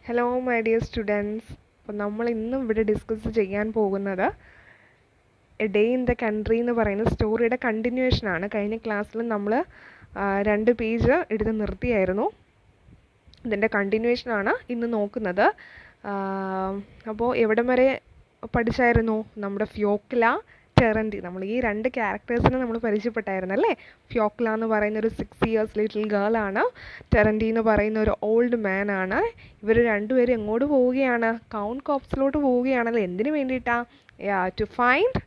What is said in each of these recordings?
Hello my dear students. അപ്പോൾ നമ്മൾ ഇന്നും ഇവിടെ ഡിസ്കസ് ചെയ്യാൻ പോകുന്നത് A day in the country എന്ന് പറയുന്ന സ്റ്റോറിയുടെ കണ്ടിന്യൂവേഷനാണ്. കഴിഞ്ഞ ക്ലാസ്സിൽ നമ്മൾ 2 പേജ് എടുത്ത് നിർത്തിയായിരുന്നു. ഇതിൻ്റെ കണ്ടിന്യൂവേഷനാണ് ഇന്ന് നോക്കുന്നത്. അപ്പോൾ എവിടം വരെ പഠിച്ചായിരുന്നു? നമ്മുടെ ഫ്യോക്ല, ടെറൻറ്റി. നമ്മൾ ഈ 2 ക്യാരക്ടേഴ്സിനെ നമ്മൾ പരിചയപ്പെട്ടായിരുന്നു അല്ലേ? ഫ്യോക്ല എന്ന് പറയുന്ന ഒരു 6 years ലിറ്റിൽ ഗേൾ ആണ്. ടെറൻറ്റി എന്ന് പറയുന്ന ഒരു ഓൾഡ് മാൻ ആണ്. ഇവർ രണ്ടുപേരും എങ്ങോട്ട് പോവുകയാണ്? കൗണ്ട് കോപ്സിലോട്ട് പോവുകയാണല്ലോ. എന്തിനു വേണ്ടിയിട്ടാണ്? To find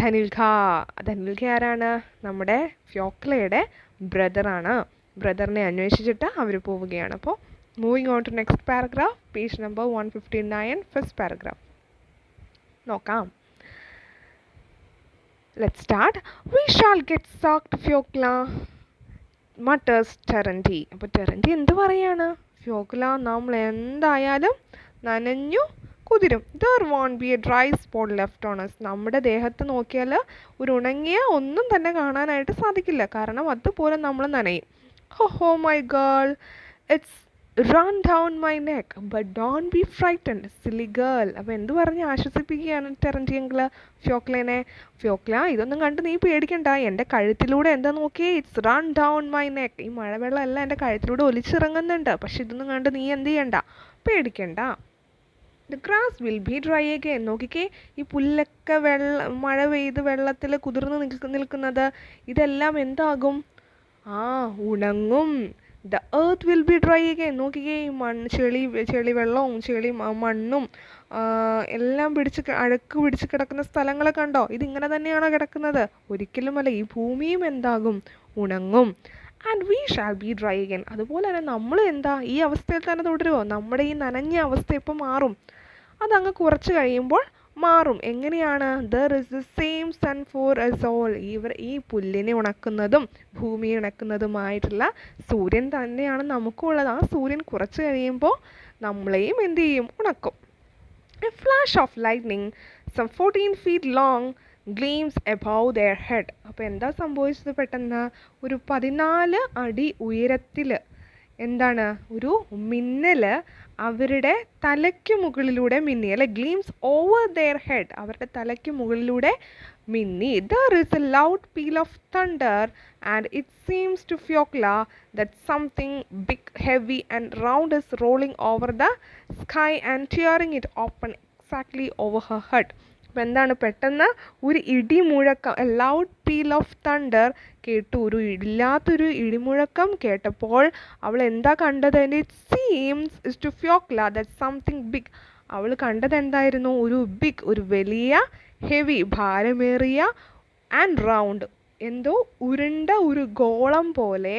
ധനിൽഖ. ധനിൽഖ ആരാണ്? നമ്മുടെ ഫ്യോക്ലയുടെ ബ്രദറാണ്. ബ്രദറിനെ അന്വേഷിച്ചിട്ട് അവർ പോവുകയാണ്. അപ്പോൾ moving on to next paragraph, page number 159, first paragraph നോക്കാം. Let's start. We shall get soaked, Fyokla, mutters Terenti. അപ്പോൾ ടെറൻറ്റി എന്ത് പറയാണ്? ഫ്യോക്ല, നമ്മൾ എന്തായാലും നനഞ്ഞു കുതിരും. There won't be a dry spot left on us. നമ്മുടെ ദേഹത്ത് നോക്കിയാൽ ഒരു ഉണങ്ങിയ ഒന്നും തന്നെ കാണാനായിട്ട് സാധിക്കില്ല. കാരണം അതുപോലെ നമ്മൾ നനയും. Oh my girl, it's run down my neck, but don't be frightened, silly girl. അപ്പോൾ എന്ത് പറഞ്ഞ് ആശ്വസിപ്പിക്കുകയാണ് ടെറൻറ്റി അങ്കിൾ ഫ്യോക്ലേനെ? ഫ്യോക്ല, ഇതൊന്നും കണ്ട് നീ പേടിക്കണ്ട. എൻ്റെ കഴുത്തിലൂടെ എന്താ നോക്കിയേ? It's run down my neck. ഈ മഴവെള്ളം എല്ലാം എൻ്റെ കഴുത്തിലൂടെ ഒലിച്ചിറങ്ങുന്നുണ്ട്. പക്ഷെ ഇതൊന്നും കണ്ട് നീ എന്ത് ചെയ്യണ്ട, പേടിക്കണ്ട. The grass will be dry again. നോക്കിക്കേ, ഈ പുല്ലൊക്കെ മഴ പെയ്ത് വെള്ളത്തിൽ കുതിർന്ന് നിൽക്കുന്നത് ഇതെല്ലാം എന്താകും? ഉണങ്ങും. The earth will be dry again. നോക്കിക്കേ, ഈ ചെളി വെള്ളവും ചെളി മണ്ണും എല്ലാം അഴുക്ക് പിടിച്ച് കിടക്കുന്ന സ്ഥലങ്ങളെ കണ്ടോ? ഇതിങ്ങനെ തന്നെയാണോ കിടക്കുന്നത്? ഒരിക്കലുമല്ല. ഈ ഭൂമിയും എന്താകും? ഉണങ്ങും. And we shall be dry again. അതുപോലെ തന്നെ നമ്മൾ എന്താ ഈ അവസ്ഥയിൽ തന്നെ തുടരുമോ? നമ്മുടെ ഈ നനഞ്ഞ അവസ്ഥ എപ്പോൾ മാറും? അതങ്ങ് കുറച്ച് കഴിയുമ്പോൾ മാറും. എങ്ങനെയാണ്? There is the same sun for us all. ഈ പുല്ലിനെ ഉണക്കുന്നതും ഭൂമിയെ ഉണക്കുന്നതുമായിട്ടുള്ള സൂര്യൻ തന്നെയാണ് നമുക്കുള്ളത്. ആ സൂര്യൻ കുറച്ച് കഴിയുമ്പോൾ നമ്മളെയും എന്ത് ചെയ്യും? ഉണക്കും. A flash of lightning, some 14 feet long, gleams above their head. അപ്പോൾ എന്താ സംഭവിച്ചത്? പെട്ടെന്ന് ഒരു 14 അടി ഉയരത്തിൽ എന്താണ് ഒരു മിന്നൽ അവരുടെ തലയ്ക്ക് മുകളിലൂടെ മിന്നി, അല്ലെ? Gleams over there head. അവരുടെ തലയ്ക്ക് മുകളിലൂടെ മിന്നി. There is a loud peal of thunder and it seems to Fyokla that something big, heavy and round is rolling over the sky and tearing it open exactly over her head. അപ്പോൾ എന്താണ്? പെട്ടെന്ന് ഒരു ഇടിമുഴക്കം, a loud peal of thunder കേട്ടു. ഇല്ലാത്തൊരു ഇടിമുഴക്കം കേട്ടപ്പോൾ അവൾ എന്താ കണ്ടത്? It seems to Fyokla that something big. അവൾ കണ്ടത് എന്തായിരുന്നു? ഒരു വലിയ, ഹെവി, ഭാരമേറിയ, ആൻഡ് റൗണ്ട്, എന്തോ ഉരുണ്ട ഒരു ഗോളം പോലെ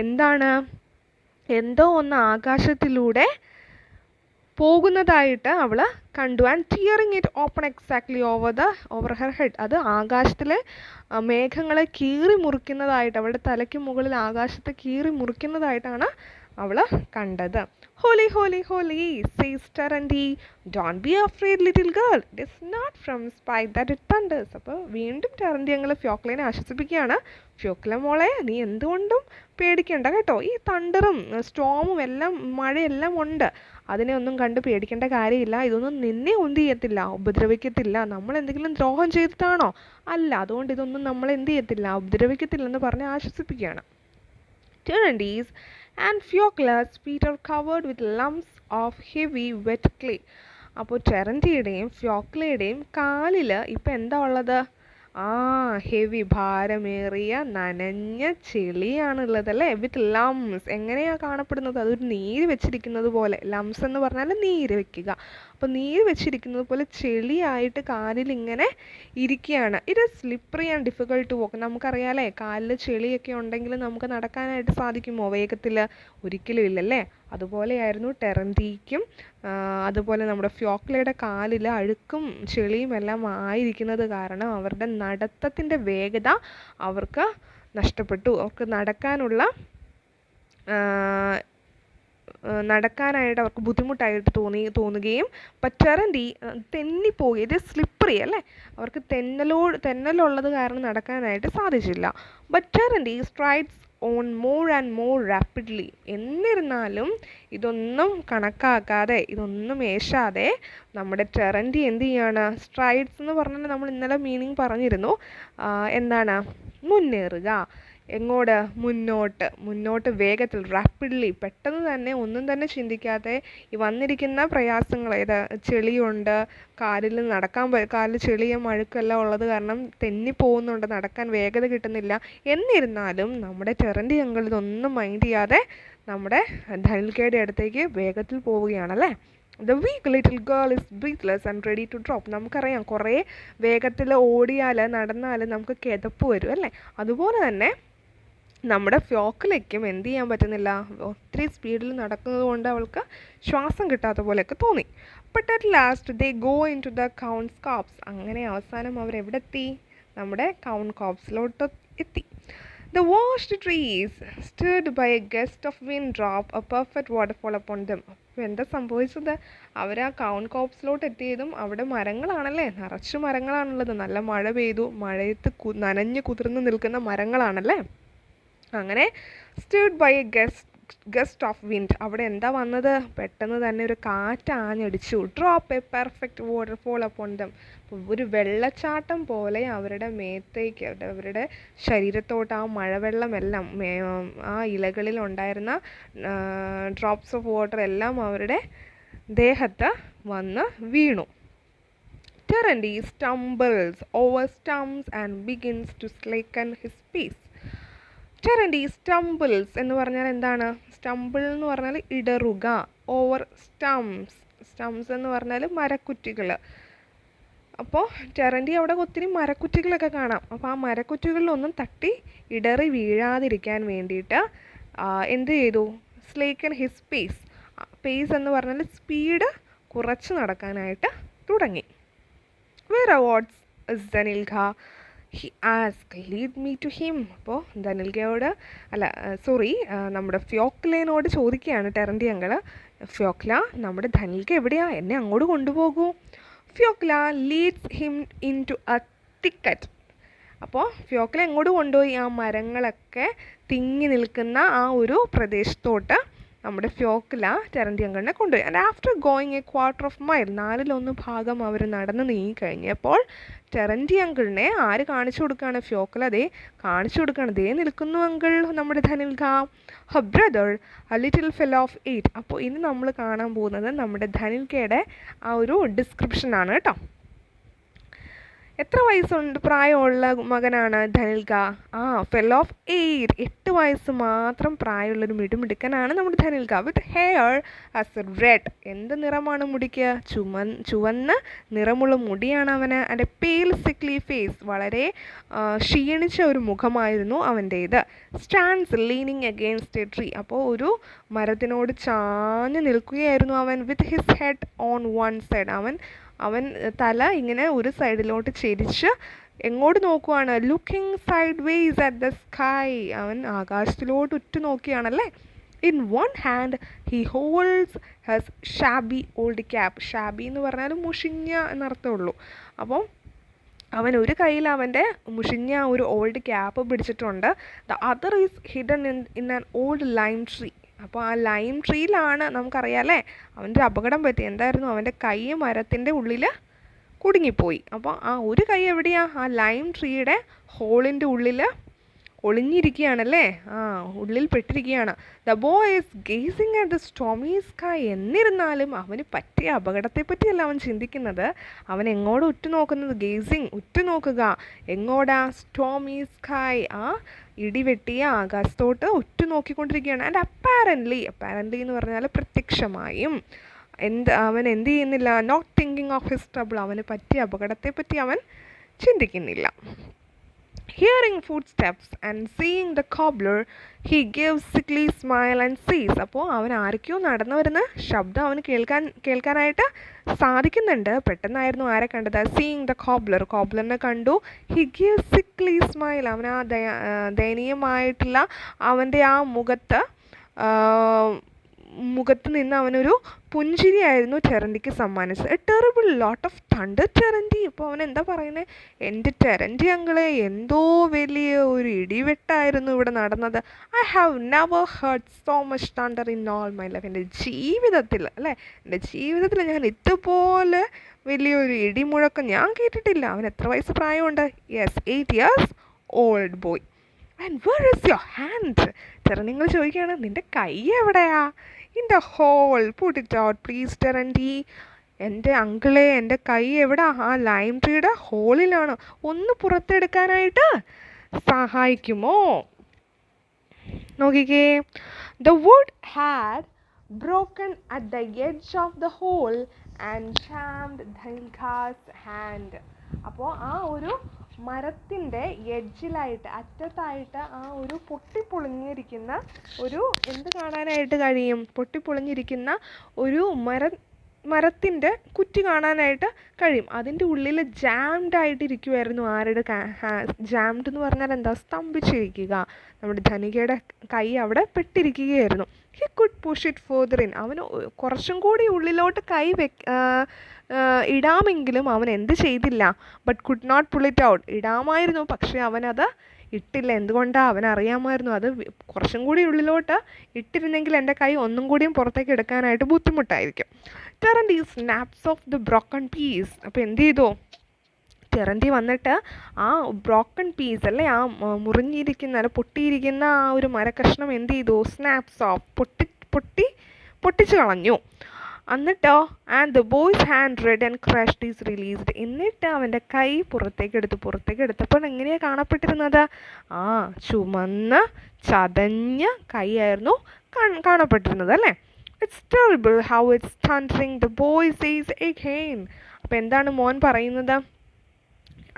എന്താണ്, എന്തോ ഒന്ന് ആകാശത്തിലൂടെ പോകുന്നതായിട്ട് അവൾ കണ്ടു. And tearing it open exactly over her head. അത് ആകാശത്തിലെ മേഘങ്ങളെ കീറി മുറിക്കുന്നതായിട്ട്, അവളുടെ തലയ്ക്ക് മുകളിൽ ആകാശത്തെ കീറി മുറിക്കുന്നതായിട്ടാണ് അവൾ കണ്ടത്. Holy holy holy says Terenty, don't be afraid little girl, it is not from spite that it thunders. അപ്പോൾ വീണ്ടും ടെറൻറ്റി ഞങ്ങൾ ഫ്യോക്ലേനെ ആശ്വസിപ്പിക്കുകയാണ്. ഫ്യോക്ല മോളെ, നീ എന്തുകൊണ്ടും പേടിക്കേണ്ട കേട്ടോ. ഈ തണ്ടറും സ്റ്റോമും എല്ലാം, മഴയെല്ലാം ഉണ്ട്. അതിനെ ഒന്നും കണ്ട് പേടിക്കേണ്ട കാര്യമില്ല. ഇതൊന്നും നിന്നെ ഒന്നും ചെയ്യത്തില്ല, ഉപദ്രവിക്കത്തില്ല. നമ്മൾ എന്തെങ്കിലും ദ്രോഹം ചെയ്തിട്ടാണോ? അല്ല. അതുകൊണ്ട് ഇതൊന്നും നമ്മൾ എന്ത് ചെയ്യത്തില്ല, ഉപദ്രവിക്കത്തില്ലെന്ന് പറഞ്ഞ് ആശ്വസിപ്പിക്കുകയാണ്. Terrandi's and Fyocla's feet are covered with lumps of heavy wet clay. അപ്പോൾ ടെറൻറ്റിയുടെയും ഫ്യോക്ലയുടെയും കാലിൽ ഇപ്പം എന്താ ഉള്ളത്? ഹെവി, ഭാരമേറിയ നനഞ്ഞ ചെളിയാണുള്ളത്, അല്ലേ? വിത്ത് ലംസ്. എങ്ങനെയാണ് കാണപ്പെടുന്നത്? അതൊരു നീര് വെച്ചിരിക്കുന്നത് പോലെ. ലംസ് എന്ന് പറഞ്ഞാൽ നീര് വെക്കുക. അപ്പോൾ നീര് വെച്ചിരിക്കുന്നത് പോലെ ചെളിയായിട്ട് കാലിൽ ഇങ്ങനെ ഇരിക്കുകയാണ്. It is slippery and difficult to walk. നമുക്കറിയാമല്ലേ, കാലിൽ ചെളിയൊക്കെ ഉണ്ടെങ്കിൽ നമുക്ക് നടക്കാനായിട്ട് സാധിക്കുമോ വേഗത്തിൽ? ഒരിക്കലും ഇല്ലല്ലേ? അതുപോലെയായിരുന്നു ടെറൻറ്റിക്കും അതുപോലെ നമ്മുടെ ഫ്യോക്ലയുടെ കാലിൽ അഴുക്കും ചെളിയും എല്ലാം ആയിരിക്കുന്നത് കാരണം അവരുടെ നടത്തത്തിൻ്റെ വേഗത അവർക്ക് നഷ്ടപ്പെട്ടു. അവർക്ക് നടക്കാനായിട്ട് അവർക്ക് ബുദ്ധിമുട്ടായിട്ട് തോന്നുകയും ടെറൻറ്റി തെന്നിപ്പോയി. ഇത് സ്ലിപ്പറി, അല്ലേ? അവർക്ക് തെന്നലുള്ളത് കാരണം നടക്കാനായിട്ട് സാധിച്ചില്ല. But Terenty strides on more and more rapidly. എന്നിരുന്നാലും ഇതൊന്നും കണക്കാക്കാതെ, ഇതൊന്നും ഏശാതെ നമ്മുടെ ടെറൻറ്റി എന്ത് ചെയ്യാണ്? സ്ട്രൈഡ്സ് എന്ന് പറഞ്ഞാൽ നമ്മൾ ഇന്നലെ മീനിങ് പറഞ്ഞിരുന്നു. എന്താണ്? മുന്നേറുക. എങ്ങോട്ട്? മുന്നോട്ട്. മുന്നോട്ട് വേഗത്തിൽ, റാപ്പിഡ്ലി, പെട്ടെന്ന് തന്നെ, ഒന്നും തന്നെ ചിന്തിക്കാതെ ഈ വന്നിരിക്കുന്ന പ്രയാസങ്ങൾ, ചെളിയുണ്ട്, കാലിൽ കാലിൽ ചെളിയും അഴുക്കെല്ലാം ഉള്ളത് കാരണം തെന്നിപ്പോകുന്നുണ്ട്, നടക്കാൻ വേഗത കിട്ടുന്നില്ല. എന്നിരുന്നാലും നമ്മുടെ ടെറൻറ്റി അങ്കിൾ ഇതൊന്നും മൈൻഡ് ചെയ്യാതെ നമ്മുടെ ധനിൽക്കയുടെ അടുത്തേക്ക് വേഗത്തിൽ പോവുകയാണല്ലേ. The weak little girl is breathless and ready to drop. നമുക്കറിയാം, കുറേ വേഗത്തിൽ ഓടിയാൽ, നടന്നാൽ നമുക്ക് കിതപ്പ് വരും അല്ലേ. അതുപോലെ തന്നെ നമ്മുടെ ഫ്യോക്കിലേക്കും എന്ത് ചെയ്യാൻ പറ്റുന്നില്ല, ഒത്തിരി സ്പീഡിൽ നടക്കുന്നത് കൊണ്ട് അവൾക്ക് ശ്വാസം കിട്ടാത്ത പോലെയൊക്കെ തോന്നി. But at last they go into the count's copse. അങ്ങനെ അവസാനം അവരെവിടെ എത്തി? നമ്മുടെ കൗണ്ട് കോപ്സിലോട്ട് എത്തി. The washed trees stirred by a gust of wind drop a perfect waterfall upon them. അപ്പോൾ എന്താ സംഭവിച്ചത്? അവർ ആ കൗണ്ട് കോപ്സിലോട്ട് എത്തിയതും അവിടെ മരങ്ങളാണല്ലേ, നിറച്ച് മരങ്ങളാണുള്ളത്. നല്ല മഴ പെയ്തു, മഴയത്ത് നനഞ്ഞ് കുതിർന്ന് നിൽക്കുന്ന മരങ്ങളാണല്ലേ. അങ്ങനെ stirred by a gust of wind, അവിടെ എന്താ വന്നത്? പെട്ടെന്ന് തന്നെ ഒരു കാറ്റ് ആഞ്ഞടിച്ചു. Drop A perfect waterfall upon them. ഒരു വെള്ളച്ചാട്ടം പോലെ അവരുടെ മേത്തേക്ക്, അവരുടെ ശരീരത്തോട്ട് ആ മഴവെള്ളമെല്ലാം, ആ ഇലകളിൽ ഉണ്ടായിരുന്ന ഡ്രോപ്സ് ഓഫ് വാട്ടർ എല്ലാം അവരുടെ ദേഹത്ത് വന്ന് വീണു. Terendi stumbles over stumps and begins to slacken his pace. Terenty stumbles എന്ന് പറഞ്ഞാൽ എന്താണ്? സ്റ്റംബിൾ എന്ന് പറഞ്ഞാൽ ഇടറുക. ഓവർ സ്റ്റംസ് എന്ന് പറഞ്ഞാൽ മരക്കുറ്റികൾ. അപ്പോൾ ടെറൻറ്റി അവിടെ ഒത്തിരി മരക്കുറ്റികളൊക്കെ കാണാം. അപ്പോൾ ആ മരക്കുറ്റികളിലൊന്നും തട്ടി ഇടറി വീഴാതിരിക്കാൻ വേണ്ടിയിട്ട് എന്ത് ചെയ്തു? സ്ലേക്കൻ ഹിസ് പേസ് എന്ന് പറഞ്ഞാൽ സ്പീഡ് കുറച്ച് നടക്കാനായിട്ട് തുടങ്ങി. വേറെ what's is Danilka? He ask lead me to him. അപ്പോൾ ധനിൽഖയോട് നമ്മുടെ ഫ്യോക്ലേനോട് ചോദിക്കുകയാണ് ടെറൻറ്റി അങ്കിൾ, ഫ്യോക്ല, നമ്മുടെ ധനിൽഖ എവിടെയാ? എന്നെ അങ്ങോട്ട് കൊണ്ടുപോകൂ. Fyokla leads him into a thicket. അപ്പോൾ ഫ്യോക്ല എങ്ങോട്ട് കൊണ്ടുപോയി? ആ മരങ്ങളൊക്കെ തിങ്ങി നിൽക്കുന്ന ആ ഒരു പ്രദേശത്തോട്ട് നമ്മുടെ ഫ്യോക്ല ടെറൻറ്റി അങ്കിളിനെ കൊണ്ടുപോയി. And after going A quarter of mile, 4/1 ഭാഗം അവർ നടന്ന് നീങ്ങിക്കഴിഞ്ഞപ്പോൾ ടെറൻറ്റി അങ്കിളിനെ ആര് കാണിച്ചു കൊടുക്കുകയാണ്? ഫ്യോക്ല ദേ കാണിച്ചു കൊടുക്കുകയാണ്. ദേ നിൽക്കുന്നു അങ്കിൾ, നമ്മുടെ Danilka, her brother, a little fellow of 8. അപ്പോൾ ഇനി നമ്മൾ കാണാൻ പോകുന്നത് നമ്മുടെ ധനിൽഖയുടെ ആ ഒരു ഡിസ്ക്രിപ്ഷനാണ് കേട്ടോ. എത്ര വയസ്സുണ്ട് പ്രായമുള്ള മകനാണ് ധനിൽഖ? Fellow of 8. 8 വയസ്സ് മാത്രം പ്രായമുള്ളൊരു മിടുമിടുക്കനാണ് നമ്മുടെ Danilka. With hair as red. എന്ത് നിറമാണ് മുടിക്ക്? ചുവന്ന നിറമുള്ള മുടിയാണ് അവന്. And a pale sickly face. വളരെ ക്ഷീണിച്ച ഒരു മുഖമായിരുന്നു അവൻ്റേത്. Stands leaning against a tree. അപ്പോൾ ഒരു മരത്തിനോട് ചാഞ്ഞ് നിൽക്കുകയായിരുന്നു അവൻ. With his head on one side. അവൻ തല ഇങ്ങനെ ഒരു സൈഡിലോട്ട് ചെരിച്ച് എങ്ങോട്ട് നോക്കുവാണ്? Looking sideways at the sky. അവൻ ആകാശത്തിലോട്ട് ഉറ്റുനോക്കിയാണല്ലേ. In one hand he holds his shabby old cap. Shabi എന്ന് പറഞ്ഞാൽ മുഷിഞ്ഞ എന്നർത്ഥമുള്ളൂ. അപ്പോൾ അവൻ ഒരു കയ്യിൽ അവൻ്റെ മുഷിഞ്ഞ ഒരു ഓൾഡ് ക്യാപ്പ് പിടിച്ചിട്ടുണ്ട്. The other is hidden in an old lime tree. അപ്പോൾ ആ ലൈം ട്രീയിലാണ്, നമുക്കറിയാമല്ലേ, അവൻ്റെ അപകടം പറ്റി. എന്തായിരുന്നു? അവൻ്റെ കൈ മരത്തിൻ്റെ ഉള്ളിൽ കുടുങ്ങിപ്പോയി. അപ്പോൾ ആ ഒരു കൈ എവിടെയാണ്? ആ ലൈം ട്രീയുടെ ഹോളിൻ്റെ ഉള്ളിൽ ഒളിഞ്ഞിരിക്കുകയാണല്ലേ, ഉള്ളിൽ പെട്ടിരിക്കുകയാണ്. The boy is gazing at the stormy sky. എന്നിരുന്നാലും അവന് പറ്റിയ അപകടത്തെ പറ്റിയല്ല അവൻ ചിന്തിക്കുന്നത്. അവൻ എങ്ങോട്ട് ഉറ്റുനോക്കുന്നത്? ഗേസിങ്, ഉറ്റുനോക്കുക. എങ്ങോട്ടാ? സ്റ്റോമി സ്കൈ, ആ ഇടിവെട്ടിയ ആകാശത്തോട്ട് ഉറ്റുനോക്കിക്കൊണ്ടിരിക്കുകയാണ്. ആൻഡ് അപ്പാരൻ്റ്ലി എന്ന് പറഞ്ഞാൽ പ്രത്യക്ഷമായും അവൻ എന്ത് ചെയ്യുന്നില്ല? Not thinking of his trouble. അവന് പറ്റിയ അപകടത്തെ പറ്റി അവൻ ചിന്തിക്കുന്നില്ല. Hearing footsteps and seeing the cobbler, he gives sickly smile and says. അപ്പോൾ അവൻ ആരൊക്കെയോ നടന്നു വരുന്ന ശബ്ദം അവന് കേൾക്കാനായിട്ട് സാധിക്കുന്നുണ്ട്. പെട്ടെന്നായിരുന്നു ആരെ കണ്ടത്? സീയിങ് ദ കോബ്ലറിനെ കണ്ടു. He gives sickly smile. അവൻ ആ ദയനീയമായിട്ടുള്ള അവൻ്റെ ആ മുഖത്ത് മുഖത്ത് നിന്ന് അവനൊരു പുഞ്ചിരിയായിരുന്നു ടെറൻറ്റിക്ക് സമ്മാനിച്ചത്. A terrible lot of thunder Terenty. അപ്പോൾ അവൻ എന്താ പറയുന്നത്? എൻ്റെ ടെറൻറ്റി അങ്കിളെ, എന്തോ വലിയ ഒരു ഇടിവെട്ടായിരുന്നു ഇവിടെ നടന്നത്. I have never heard so much thunder in all my life. എൻ്റെ ജീവിതത്തിൽ ഞാൻ ഇതുപോലെ വലിയൊരു ഇടിമുഴക്കം ഞാൻ കേട്ടിട്ടില്ല. അവൻ എത്ര വയസ്സ് പ്രായമുണ്ട്? Yes, 8 years old boy. And where is your hand? Terenty ചോദിക്കുകയാണ്, നിൻ്റെ കൈ എവിടെയാ? In the hole, put it out please Terenty. എൻ്റെ അങ്കിളെ, എൻ്റെ കൈ എവിടെ? ആ ലൈം ട്രീയുടെ ഹോളിലാണ്. ഒന്ന് പുറത്തെടുക്കാനായിട്ട് സഹായിക്കുമോ? നോക്കിക്കേ. The wood had broken at the edge of the hole and jammed Danilka's hand. അപ്പോൾ ആ ഒരു മരത്തിൻ്റെ എഡ്ജിലായിട്ട്, അറ്റത്തായിട്ട് ആ ഒരു പൊട്ടിപ്പൊളിഞ്ഞിരിക്കുന്ന ഒരു എന്ത് കാണാനായിട്ട് കഴിയും? പൊട്ടിപ്പൊളിഞ്ഞിരിക്കുന്ന ഒരു മരത്തിൻ്റെ കുറ്റി കാണാനായിട്ട് കഴിയും. അതിൻ്റെ ഉള്ളിൽ ജാംഡ് ആയിട്ടിരിക്കുമായിരുന്നു. ആരുടെ ജാംഡ് എന്ന് പറഞ്ഞാൽ എന്താ? സ്തംഭിച്ചിരിക്കുക. നമ്മുടെ ധനികയുടെ കൈ അവിടെ പെട്ടിരിക്കുകയായിരുന്നു. He could push it further in. അവന് കുറച്ചും കൂടി ഉള്ളിലോട്ട് കൈ ഇടാമെങ്കിലും അവൻ എന്ത് ചെയ്തില്ല? But could not pull it out. ഇടാമായിരുന്നു, പക്ഷേ അവനത് ഇട്ടില്ല. എന്തുകൊണ്ടാണ്? അവനറിയാമായിരുന്നു അത് കുറച്ചും കൂടി ഉള്ളിലോട്ട് ഇട്ടിരുന്നെങ്കിൽ എൻ്റെ കൈ ഒന്നും കൂടിയും പുറത്തേക്ക് എടുക്കാനായിട്ട് ബുദ്ധിമുട്ടായിരിക്കും. Terenty snaps off the broken piece. അപ്പോൾ എന്ത് ചെയ്തു? ടെറൻറ്റി വന്നിട്ട് ആ ബ്രോക്കൺ പീസ് അല്ലേ, ആ മുറിഞ്ഞിരിക്കുന്ന പൊട്ടിയിരിക്കുന്ന ആ ഒരു മരക്കഷ്ണം എന്ത് ചെയ്തു? സ്നാപ്സ് ഓഫ്, പൊട്ടിച്ചു കളഞ്ഞു. എന്നിട്ടോ and the boys hand red and crushed is released. എന്നിട്ട് അവൻ്റെ കൈ പുറത്തേക്ക് എടുത്തപ്പോൾ എങ്ങനെയാണ് കാണപ്പെട്ടിരുന്നത്? ആ ചുമന്ന ചതഞ്ഞ കൈയായിരുന്നു കാണപ്പെട്ടിരുന്നത് അല്ലേ. It's terrible how it's thundering the boy says again. അപ്പോൾ എന്താണ് മോൻ പറയുന്നത്?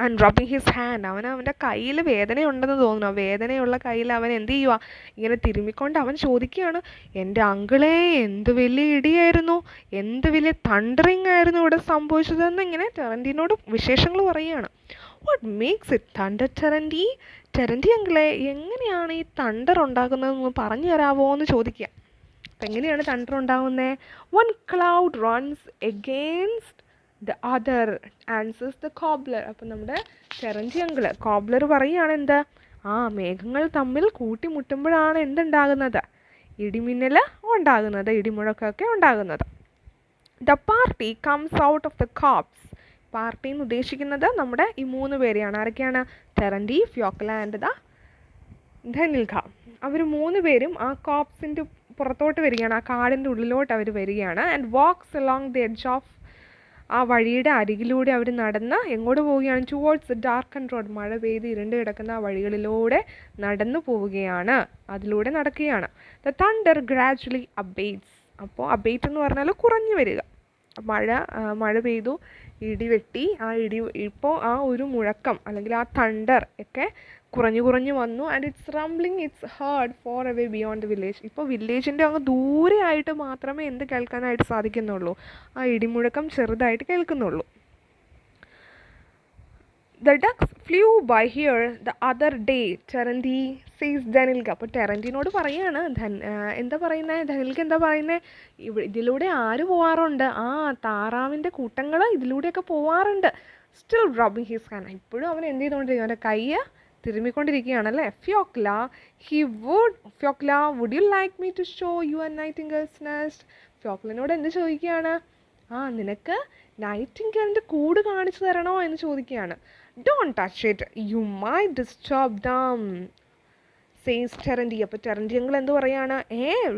And rubbing his hand. അവൻ്റെ കയ്യിൽ വേദനയുണ്ടെന്ന് തോന്നുന്നു. വേദനയുള്ള കയ്യിൽ അവൻ എന്ത് ചെയ്യുക? ഇങ്ങനെ തിരുമ്മിക്കൊണ്ട് അവൻ ചോദിക്കുകയാണ്, എൻ്റെ അങ്കിളെ, എന്ത് വലിയ ഇടിയായിരുന്നു, എന്ത് വലിയ തണ്ടറിങ് ആയിരുന്നു ഇവിടെ സംഭവിച്ചതെന്ന് ഇങ്ങനെ ടെറൻറ്റിനോട് വിശേഷങ്ങൾ പറയുകയാണ്. What makes it thunder Terenty? Terenty അങ്കിളെ, എങ്ങനെയാണ് ഈ തണ്ടർ ഉണ്ടാക്കുന്നതെന്ന് പറഞ്ഞു തരാമോ എന്ന് ചോദിക്കുക. അപ്പം എങ്ങനെയാണ് തണ്ടർ ഉണ്ടാകുന്നത്? One cloud runs against the other answers the cobbler. അപ്പം നമ്മുടെ ടെറൻറ്റി അങ്കിള് കോബ്ലർ പറയുകയാണ് എന്താ? മേഘങ്ങൾ തമ്മിൽ കൂട്ടിമുട്ടുമ്പോഴാണ് എന്തുണ്ടാകുന്നത്? ഇടിമിന്നൽ ഉണ്ടാകുന്നത്, ഇടിമുഴക്കമൊക്കെ ഉണ്ടാകുന്നത്. The party comes out of the copse. Party എന്ന് ഉദ്ദേശിക്കുന്നത് നമ്മുടെ ഈ 3 പേരെയാണ്. ആരൊക്കെയാണ്? Terenty, Fyokla and the Danilka. അവർ 3 പേരും ആ കോപ്സിൻ്റെ പുറത്തോട്ട് വരികയാണ്, ആ കാടിൻ്റെ ഉള്ളിലോട്ട് അവർ വരികയാണ്. And walks along the edge of, ആ വഴിയുടെ അരികിലൂടെ അവർ നടന്ന് എങ്ങോട്ട് പോവുകയാണ്? Towards the darken road. മഴ പെയ്ത് ഇരുണ്ട് കിടക്കുന്ന ആ വഴികളിലൂടെ നടന്നു പോവുകയാണ്, അതിലൂടെ നടക്കുകയാണ്. The thunder gradually abates. അപ്പോൾ അബേറ്റ് എന്ന് പറഞ്ഞാൽ കുറഞ്ഞു വരിക. മഴ പെയ്തു, ഇടിവെട്ടി, ഇപ്പോൾ ആ ഒരു മുഴക്കം അല്ലെങ്കിൽ ആ തണ്ടർ ഒക്കെ കുറഞ്ഞു വന്നു. And its rumbling it's heard far away beyond the village. ഇപ്പോൾ വില്ലേജിൻ്റെ അങ്ങ് ദൂരെ ആയിട്ട് മാത്രമേ എന്ത് കേൾക്കാനായിട്ട് സാധിക്കുന്നുള്ളൂ? ആ ഇടിമുഴക്കം ചെറുതായിട്ട് കേൾക്കുന്നുള്ളൂ. The ducks flew by here the other day Terenty says Danilka. അപ്പോൾ ടെറൻറ്റിനോട് പറയാണ്, എന്താ പറയുന്നത്? ധനിൽഖ എന്താ പറയുന്നത്? ഇതിലൂടെ ആര് പോവാറുണ്ട്? താറാവിൻ്റെ കൂട്ടങ്ങൾ ഇതിലൂടെയൊക്കെ പോവാറുണ്ട്. Still rubbing his hand. ഇപ്പോഴും അവൻ എന്ത് ചെയ്തുകൊണ്ടിരിക്കും? അവൻ്റെ കൈ തിരുമ്മിക്കൊണ്ടിരിക്കുകയാണല്ലേ. Fyokla would you like me to show you a nightingale's nest? ഫ്യോക്ലിനോട് എന്ത് ചോദിക്കുകയാണ്? നിനക്ക് നൈറ്റിംഗേലിൻ്റെ കൂട് കാണിച്ചു തരണോ എന്ന് ചോദിക്കുകയാണ്. Don't touch it, you might disturb them says Terenty. അപ്പോൾ ടെറൻറ്റി അങ്കിൾ എന്ത് പറയാണ്?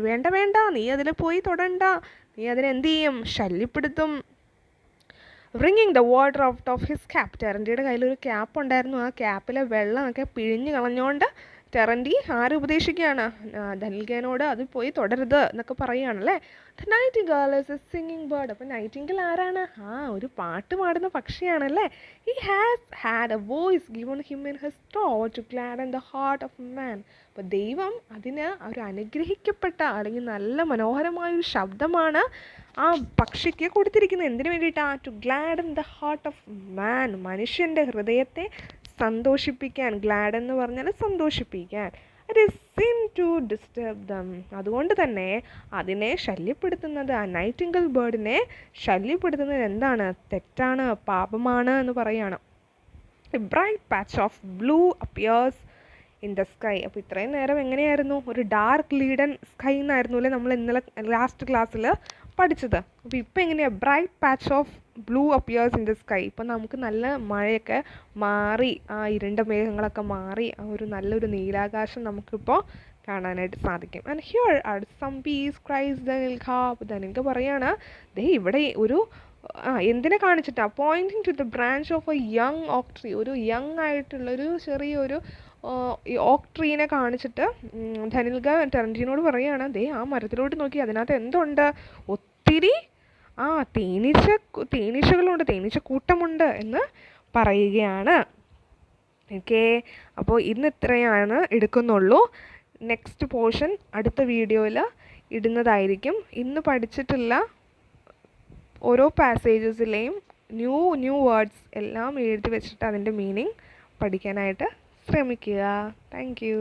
വേണ്ട, നീ അതിൽ പോയി തൊടണ്ട, നീ അതിനെന്ത് ചെയ്യും? ശല്യപ്പെടുത്തും. റിങ്ങിങ് the water out of his cap. ടെറൻറ്റിയുടെ കയ്യിലൊരു ക്യാപ്പ് ഉണ്ടായിരുന്നു. ആ ക്യാപ്പിലെ വെള്ളമൊക്കെ പിഴിഞ്ഞ് കളഞ്ഞുകൊണ്ട് ടെറൻറ്റി ഉപദേശിക്കുകയാണ്? ധനിൽഖേനോട് അത് പോയി തുടരുത് എന്നൊക്കെ പറയുകയാണല്ലേ. The nightingale is a singing bird. അപ്പോൾ നൈറ്റിംഗേൽ ആരാണ്? ഒരു പാട്ട് പാടുന്ന പക്ഷിയാണല്ലേ. He has had a voice given him in his throat to gladden the heart of man. അപ്പോൾ ദൈവം അതിന് ഒരു അനുഗ്രഹിക്കപ്പെട്ട അല്ലെങ്കിൽ നല്ല മനോഹരമായൊരു ശബ്ദമാണ് ആ പക്ഷിക്ക് കൊടുത്തിരിക്കുന്നത്. എന്തിനു വേണ്ടിയിട്ടാണ്? To gladden the heart of man. മനുഷ്യൻ്റെ ഹൃദയത്തെ സന്തോഷിപ്പിക്കാൻ. ഗ്ലാഡ് എന്ന് പറഞ്ഞാൽ സന്തോഷിപ്പിക്കാൻ. It is sin to disturb them. അതുകൊണ്ട് തന്നെ അതിനെ ശല്യപ്പെടുത്തുന്നത്, ആ നൈറ്റിംഗൽ ബേർഡിനെ ശല്യപ്പെടുത്തുന്നത് എന്താണ്? തെറ്റാണ്, പാപമാണ് എന്ന് പറയാണ്. A bright patch of blue appears in the sky. അപ്പോൾ ഇത്രയും നേരം എങ്ങനെയായിരുന്നു? ഒരു ഡാർക്ക് ലീഡൻ സ്കൈ എന്നായിരുന്നു അല്ലേ നമ്മൾ ഇന്നലെ ലാസ്റ്റ് ക്ലാസ്സിൽ പഠിച്ചത്. അപ്പോൾ ഇപ്പോൾ എങ്ങനെയാണ്? Bright patch of blue appears in the sky. ഇപ്പോൾ നമുക്ക് നല്ല മഴയൊക്കെ മാറി, ആ ഇരുണ്ട മേഘങ്ങളൊക്കെ മാറി, ആ ഒരു നല്ലൊരു നീലാകാശം നമുക്കിപ്പോൾ കാണാനായിട്ട് സാധിക്കും. And here are some bees cries ധനിൽഖ. അപ്പോൾ ധനിൽഖ പറയാണ്, ദേ ഇവിടെ ഒരു എന്തിനെ കാണിച്ചിട്ടാണ്? Pointing to the branch of a young oak tree. ഒരു യങ് ആയിട്ടുള്ളൊരു ചെറിയൊരു ഈ ഓക്ക് ട്രീനെ കാണിച്ചിട്ട് ധനിൽഖ ടെറൻറ്റിനോട് പറയുകയാണ്, ദേ ആ മരത്തിലോട്ട് നോക്കി, അതിനകത്ത് എന്തുണ്ട്? ഒത്തിരി തേനീച്ചകളുണ്ട്, തേനീച്ചക്കൂട്ടമുണ്ട് എന്ന് പറയുകയാണ്. ഓക്കെ, അപ്പോൾ ഇന്ന് ഇത്രയാണ് എടുക്കുന്നുള്ളൂ. നെക്സ്റ്റ് പോർഷൻ അടുത്ത വീഡിയോയിൽ ഇടുന്നതായിരിക്കും. ഇന്ന് പഠിച്ചിട്ടുള്ള ഓരോ പാസേജസിലെയും ന്യൂ വേർഡ്സ് എല്ലാം എഴുതി വെച്ചിട്ട് അതിൻ്റെ മീനിങ് പഠിക്കാനായിട്ട് ശ്രമിക്കുക. Thank you.